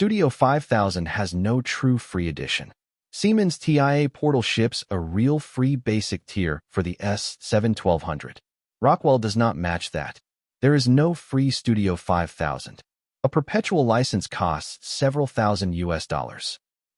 Studio 5000 has no true free edition. Siemens TIA Portal ships a real free basic tier for the S7-1200. Rockwell does not match that. There is no free Studio 5000. A perpetual license costs several thousand US.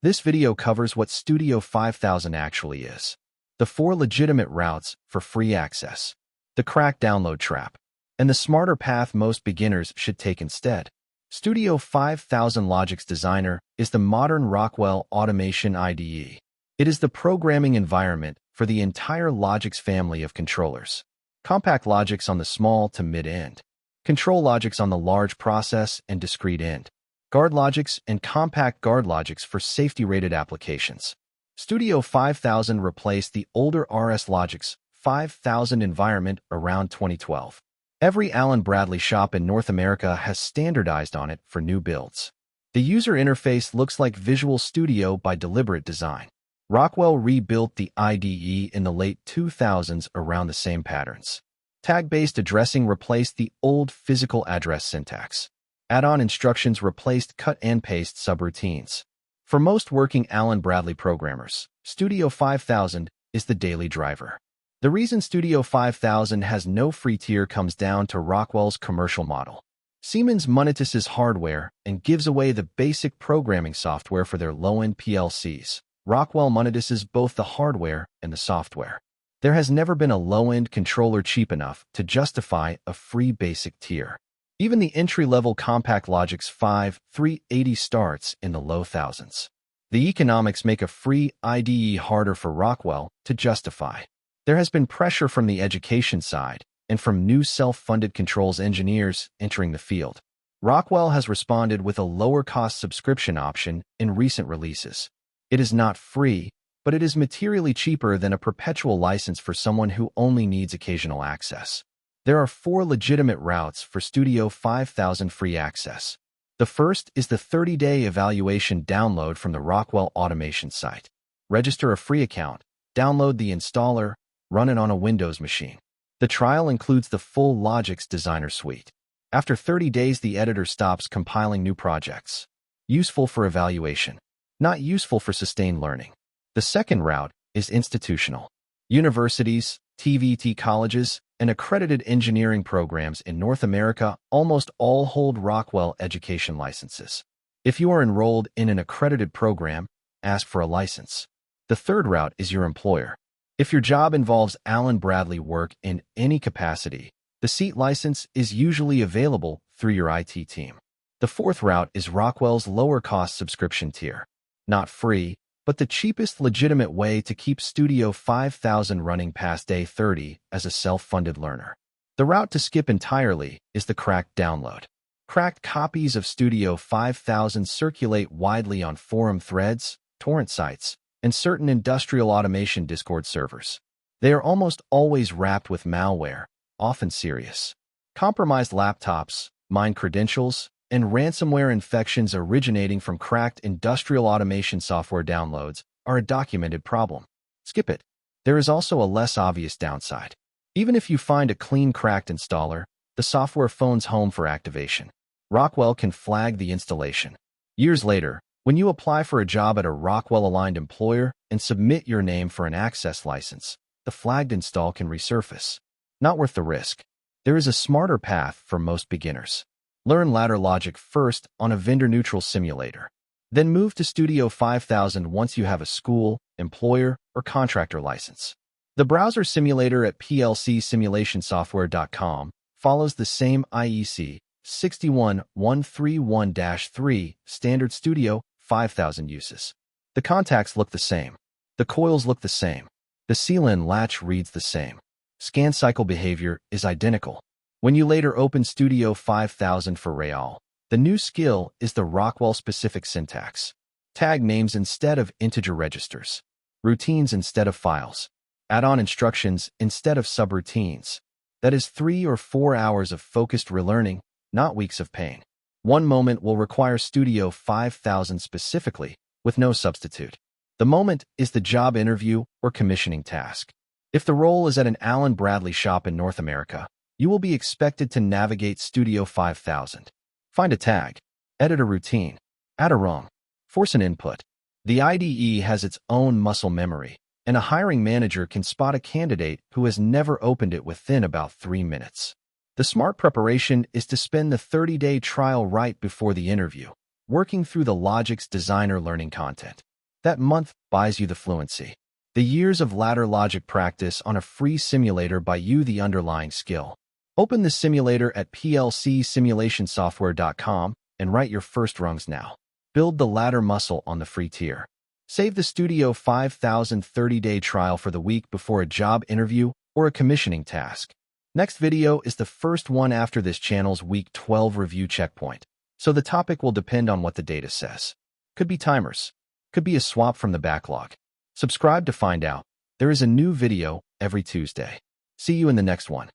This video covers what Studio 5000 actually is. The 4 legitimate routes for free access. The crack download trap. And the smarter path most beginners should take instead. Studio 5000 Logix Designer is the modern Rockwell Automation IDE. It is the programming environment for the entire Logix family of controllers. CompactLogix on the small to mid-end. ControlLogix on the large process and discrete end. GuardLogix and Compact GuardLogix for safety-rated applications. Studio 5000 replaced the older RSLogix 5000 environment around 2012. Every allenbradley shop in North America has standardized on it for new builds. The user interface looks like Visual Studio by deliberate design. Rockwell rebuilt the IDE in the late 2000s around the same patterns. Tag-based addressing replaced the old physical address syntax. Add-on instructions replaced cut-and-paste subroutines. For most working allenbradley programmers, Studio 5000 is the daily driver. The reason Studio 5000 has no free tier comes down to Rockwell's commercial model. Siemens monetizes hardware and gives away the basic programming software for their low-end PLCs. Rockwell monetizes both the hardware and the software. There has never been a low-end controller cheap enough to justify a free basic tier. Even the entry-level CompactLogix 5380 starts in the low thousands. The economics make a free IDE harder for Rockwell to justify. There has been pressure from the education side and from new self-funded controls engineers entering the field. Rockwell has responded with a lower-cost subscription option in recent releases. It is not free, but it is materially cheaper than a perpetual license for someone who only needs occasional access. There are 4 legitimate routes for Studio 5000 free access. The first is the 30-day evaluation download from the Rockwell Automation site. Register a free account, download the installer, run it on a Windows machine. The trial includes the full Logix Designer suite. After 30 days, the editor stops compiling new projects. Useful for evaluation, not useful for sustained learning. The second route is institutional. Universities, TVT colleges, and accredited engineering programs in North America almost all hold Rockwell education licenses. If you are enrolled in an accredited program, ask for a license. The third route is your employer. If your job involves allenbradley work in any capacity, the seat license is usually available through your IT team. The fourth route is Rockwell's lower-cost subscription tier. Not free, but the cheapest legitimate way to keep Studio 5000 running past day 30 as a self-funded learner. The route to skip entirely is the cracked download. Cracked copies of Studio 5000 circulate widely on forum threads, torrent sites, and certain industrial automation Discord servers. They are almost always wrapped with malware, often serious. Compromised laptops, mined credentials, and ransomware infections originating from cracked industrial automation software downloads are a documented problem. Skip it. There is also a less obvious downside. Even if you find a clean cracked installer, the software phones home for activation. Rockwell can flag the installation. Years later, when you apply for a job at a Rockwell-aligned employer and submit your name for an access license, the flagged install can resurface. Not worth the risk. There is a smarter path for most beginners. Learn ladder logic first on a vendor-neutral simulator. Then move to Studio 5000 once you have a school, employer, or contractor license. The browser simulator at plcsimulationsoftware.com follows the same IEC 61131-3 standard Studio 5000 uses. The contacts look the same. The coils look the same. The seal-in latch reads the same. Scan cycle behavior is identical. When you later open Studio 5000 for Real, the new skill is the Rockwell-specific syntax. Tag names instead of integer registers. Routines instead of files. Add-on instructions instead of subroutines. That is 3 or 4 hours of focused relearning, not weeks of pain. One moment will require Studio 5000 specifically, with no substitute. The moment is the job interview or commissioning task. If the role is at an allenbradley shop in North America, you will be expected to navigate Studio 5000. Find a tag. Edit a routine. Add a wrong. Force an input. The IDE has its own muscle memory, and a hiring manager can spot a candidate who has never opened it within about 3 minutes. The smart preparation is to spend the 30-day trial right before the interview, working through the Logix Designer learning content. That month buys you the fluency. The years of ladder logic practice on a free simulator buy you the underlying skill. Open the simulator at plcsimulationsoftware.com and write your first rungs now. Build the ladder muscle on the free tier. Save the Studio 5000 30-day trial for the week before a job interview or a commissioning task. Next video is the first one after this channel's Week 12 review checkpoint, so the topic will depend on what the data says. Could be timers. Could be a swap from the backlog. Subscribe to find out. There is a new video every Tuesday. See you in the next one.